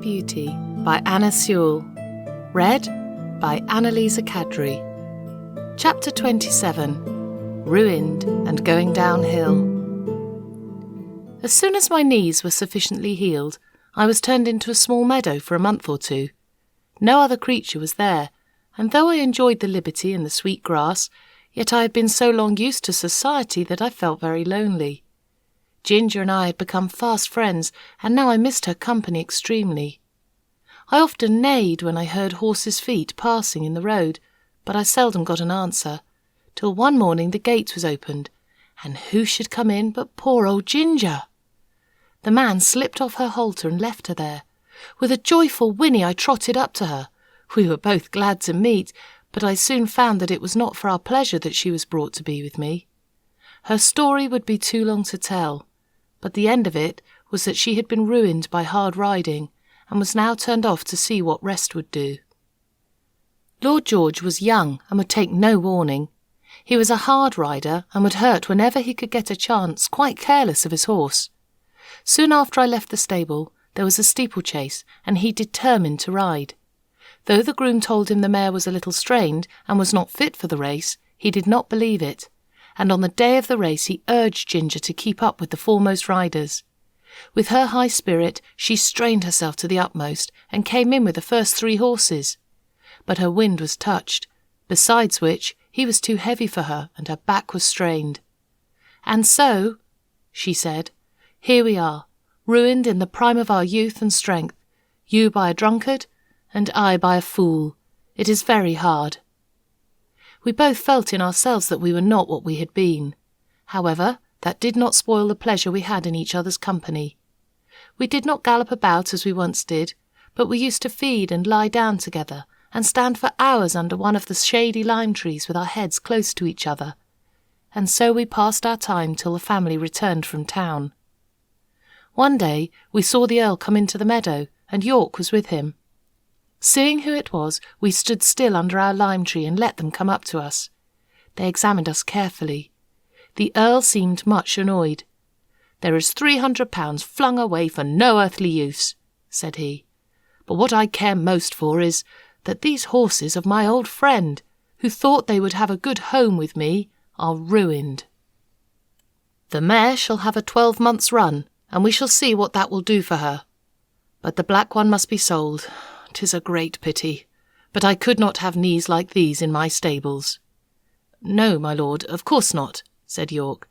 Beauty by Anna Sewell. Read by Anne-Lise Kadri. Chapter 27. Ruined and Going Downhill. As soon as my knees were sufficiently healed, I was turned into a small meadow for a month or two. No other creature was there, and though I enjoyed the liberty and the sweet grass, yet I had been so long used to society that I felt very lonely. Ginger and I had become fast friends, and now I missed her company extremely. I often neighed when I heard horses' feet passing in the road, but I seldom got an answer, till one morning the gate was opened, and who should come in but poor old Ginger. The man slipped off her halter and left her there. With a joyful whinny I trotted up to her. We were both glad to meet, but I soon found that it was not for our pleasure that she was brought to be with me. Her story would be too long to tell, but the end of it was that she had been ruined by hard riding, and was now turned off to see what rest would do. Lord George was young and would take no warning. He was a hard rider and would hurt whenever he could get a chance, quite careless of his horse. Soon after I left the stable, there was a steeplechase, and he determined to ride. Though the groom told him the mare was a little strained and was not fit for the race, he did not believe it, and on the day of the race he urged Ginger to keep up with the foremost riders. With her high spirit, she strained herself to the utmost and came in with the first 3 horses. But her wind was touched, besides which he was too heavy for her and her back was strained. "And so," she said, "here we are, ruined in the prime of our youth and strength, you by a drunkard, and I by a fool. It is very hard." We both felt in ourselves that we were not what we had been. However, that did not spoil the pleasure we had in each other's company. We did not gallop about as we once did, but we used to feed and lie down together, and stand for hours under one of the shady lime trees with our heads close to each other. And so we passed our time till the family returned from town. One day we saw the Earl come into the meadow, and York was with him. Seeing who it was, we stood still under our lime tree and let them come up to us. They examined us carefully. The Earl seemed much annoyed. "There is £300 flung away for no earthly use," said he. "But what I care most for is that these horses of my old friend, who thought they would have a good home with me, are ruined. The mare shall have a 12 months' run, and we shall see what that will do for her. But the black one must be sold. 'Tis a great pity, but I could not have knees like these in my stables." "No, my lord, of course not," said York,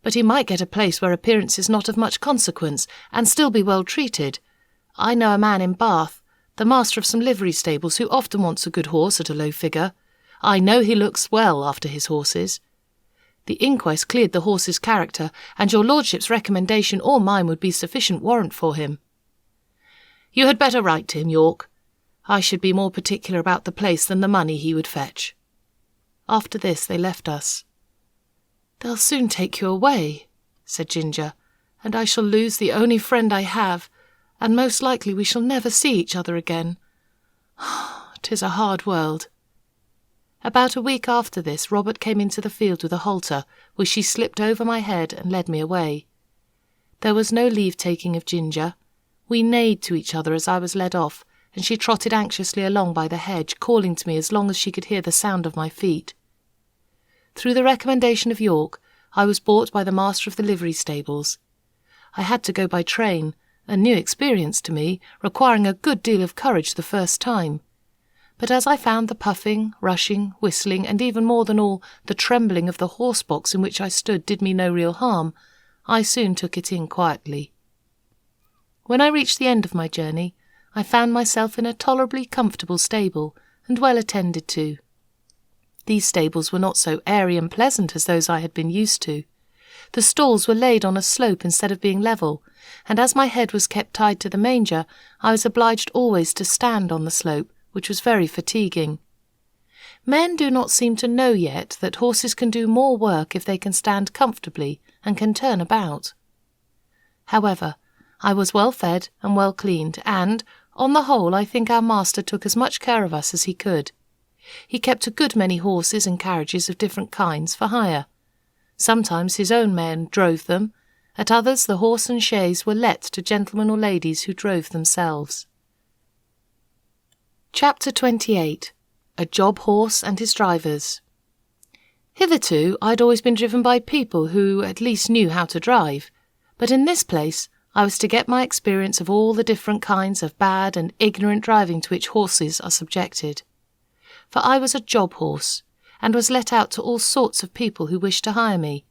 "but he might get a place where appearance is not of much consequence, and still be well treated. I know a man in Bath, the master of some livery stables, who often wants a good horse at a low figure. I know he looks well after his horses. The inquest cleared the horse's character, and your lordship's recommendation or mine would be sufficient warrant for him." "You had better write to him, York. I should be more particular about the place than the money he would fetch." After this they left us. "They'll soon take you away," said Ginger, "and I shall lose the only friend I have, and most likely we shall never see each other again. 'Tis a hard world." About a week after this, Robert came into the field with a halter, which she slipped over my head and led me away. There was no leave-taking of Ginger. We neighed to each other as I was led off, and she trotted anxiously along by the hedge, calling to me as long as she could hear the sound of my feet. Through the recommendation of York, I was bought by the master of the livery stables. I had to go by train, a new experience to me, requiring a good deal of courage the first time. But as I found the puffing, rushing, whistling, and even more than all, the trembling of the horse-box in which I stood did me no real harm, I soon took it in quietly. When I reached the end of my journey, I found myself in a tolerably comfortable stable, and well attended to. These stables were not so airy and pleasant as those I had been used to. The stalls were laid on a slope instead of being level, and as my head was kept tied to the manger, I was obliged always to stand on the slope, which was very fatiguing. Men do not seem to know yet that horses can do more work if they can stand comfortably and can turn about. However, I was well fed and well cleaned, and, on the whole, I think our master took as much care of us as he could. He kept a good many horses and carriages of different kinds for hire. Sometimes his own men drove them, at others the horse and chaise were let to gentlemen or ladies who drove themselves. Chapter 28. A Job Horse and His Drivers. Hitherto I'd always been driven by people who at least knew how to drive, but in this place I was to get my experience of all the different kinds of bad and ignorant driving to which horses are subjected. For I was a job horse, and was let out to all sorts of people who wished to hire me,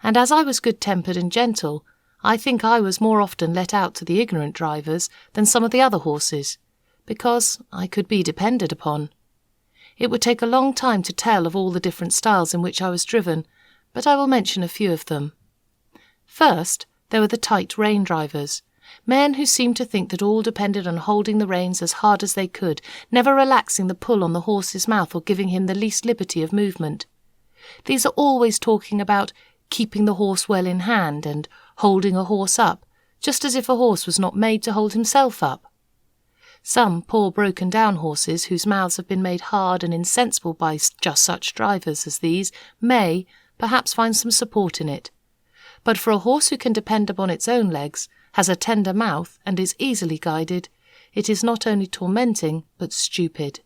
and as I was good-tempered and gentle, I think I was more often let out to the ignorant drivers than some of the other horses, because I could be depended upon. It would take a long time to tell of all the different styles in which I was driven, but I will mention a few of them. First, there were the tight rein drivers, men who seemed to think that all depended on holding the reins as hard as they could, never relaxing the pull on the horse's mouth or giving him the least liberty of movement. These are always talking about keeping the horse well in hand and holding a horse up, just as if a horse was not made to hold himself up. Some poor broken-down horses whose mouths have been made hard and insensible by just such drivers as these may, perhaps, find some support in it. But for a horse who can depend upon its own legs, has a tender mouth, and is easily guided, it is not only tormenting, but stupid.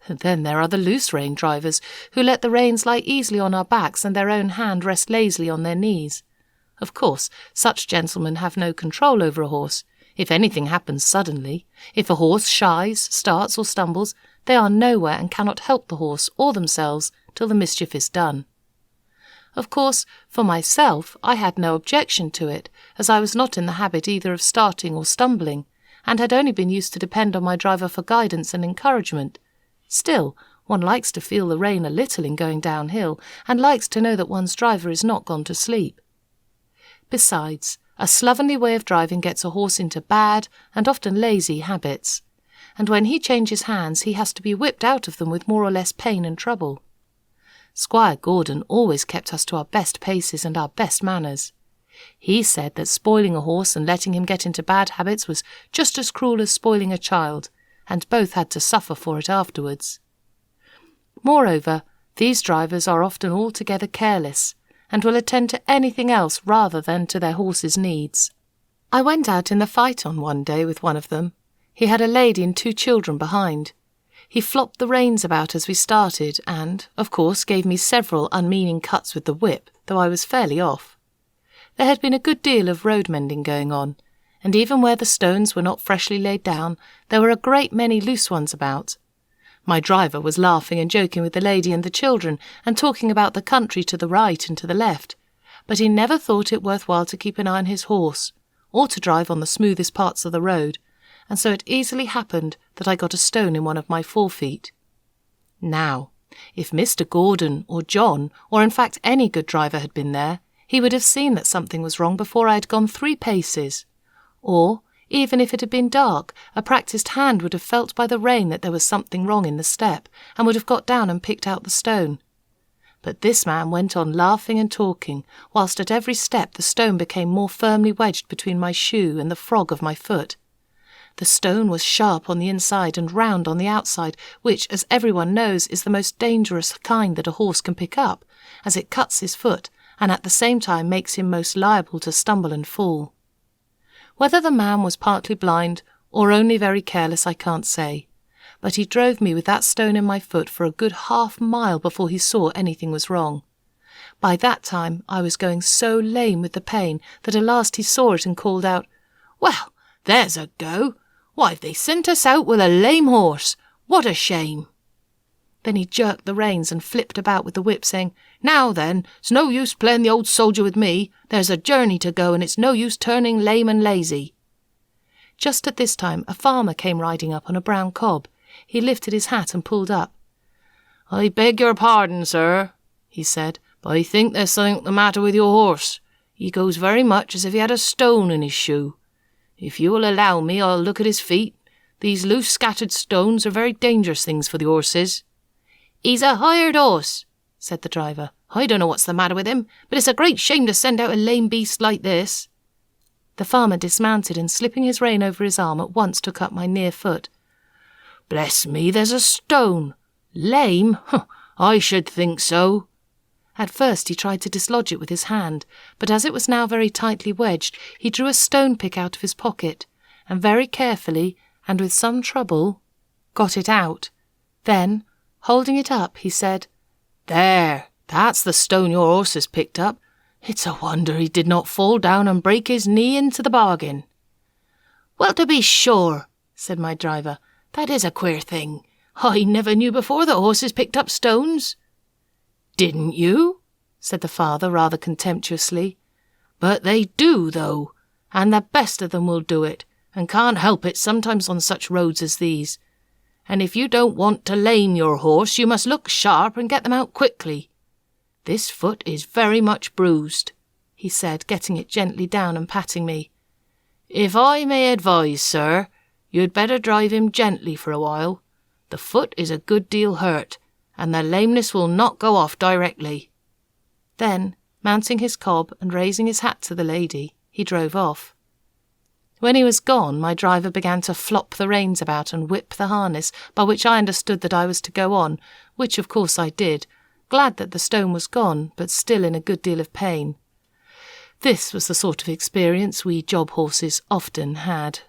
And then there are the loose-rein drivers, who let the reins lie easily on our backs and their own hand rest lazily on their knees. Of course, such gentlemen have no control over a horse. If anything happens suddenly, if a horse shies, starts, or stumbles, they are nowhere and cannot help the horse or themselves till the mischief is done. Of course, for myself, I had no objection to it, as I was not in the habit either of starting or stumbling, and had only been used to depend on my driver for guidance and encouragement. Still, one likes to feel the rein a little in going downhill, and likes to know that one's driver is not gone to sleep. Besides, a slovenly way of driving gets a horse into bad and often lazy habits, and when he changes hands he has to be whipped out of them with more or less pain and trouble. Squire Gordon always kept us to our best paces and our best manners. He said that spoiling a horse and letting him get into bad habits was just as cruel as spoiling a child, and both had to suffer for it afterwards. Moreover, these drivers are often altogether careless, and will attend to anything else rather than to their horse's needs. I went out in the phaeton one day with one of them. He had a lady and 2 children behind. He flopped the reins about as we started and, of course, gave me several unmeaning cuts with the whip, though I was fairly off. There had been a good deal of road mending going on, and even where the stones were not freshly laid down, there were a great many loose ones about. My driver was laughing and joking with the lady and the children, and talking about the country to the right and to the left, but he never thought it worth while to keep an eye on his horse, or to drive on the smoothest parts of the road, and so it easily happened that I got a stone in one of my forefeet. Now, if Mr. Gordon or John, or in fact any good driver had been there, he would have seen that something was wrong before I had gone 3 paces. Or, even if it had been dark, a practised hand would have felt by the rein that there was something wrong in the step, and would have got down and picked out the stone. But this man went on laughing and talking, whilst at every step the stone became more firmly wedged between my shoe and the frog of my foot. The stone was sharp on the inside and round on the outside, which, as everyone knows, is the most dangerous kind that a horse can pick up, as it cuts his foot, and at the same time makes him most liable to stumble and fall. Whether the man was partly blind or only very careless I can't say, but he drove me with that stone in my foot for a good half-mile before he saw anything was wrong. By that time I was going so lame with the pain that at last he saw it and called out, "Well, there's a go! Why have they sent us out with a lame horse? What a shame!" Then he jerked the reins and flipped about with the whip, saying, "Now then, it's no use playing the old soldier with me. There's a journey to go, and it's no use turning lame and lazy." Just at this time a farmer came riding up on a brown cob. He lifted his hat and pulled up. "I beg your pardon, sir," he said, "but I think there's something the matter with your horse. He goes very much as if he had a stone in his shoe. If you will allow me, I'll look at his feet. These loose scattered stones are very dangerous things for the horses." "He's a hired horse," said the driver. "I don't know what's the matter with him, but it's a great shame to send out a lame beast like this." The farmer dismounted and, slipping his rein over his arm, at once took up my near foot. "Bless me, there's a stone! Lame? I should think so." At first he tried to dislodge it with his hand, but as it was now very tightly wedged, he drew a stone pick out of his pocket, and very carefully, and with some trouble, got it out. Then, holding it up, he said, "There, that's the stone your horse has picked up. It's a wonder he did not fall down and break his knee into the bargain." "Well, to be sure," said my driver, "that is a queer thing. I never knew before that horses picked up stones." "Didn't you?" said the father rather contemptuously. "But they do, though, and the best of them will do it, and can't help it sometimes on such roads as these. And if you don't want to lame your horse, you must look sharp and get them out quickly. This foot is very much bruised," he said, getting it gently down and patting me. "If I may advise, sir, you'd better drive him gently for a while. The foot is a good deal hurt, and the lameness will not go off directly." Then, mounting his cob and raising his hat to the lady, he drove off. When he was gone, my driver began to flop the reins about and whip the harness, by which I understood that I was to go on, which of course I did, glad that the stone was gone, but still in a good deal of pain. This was the sort of experience we job horses often had.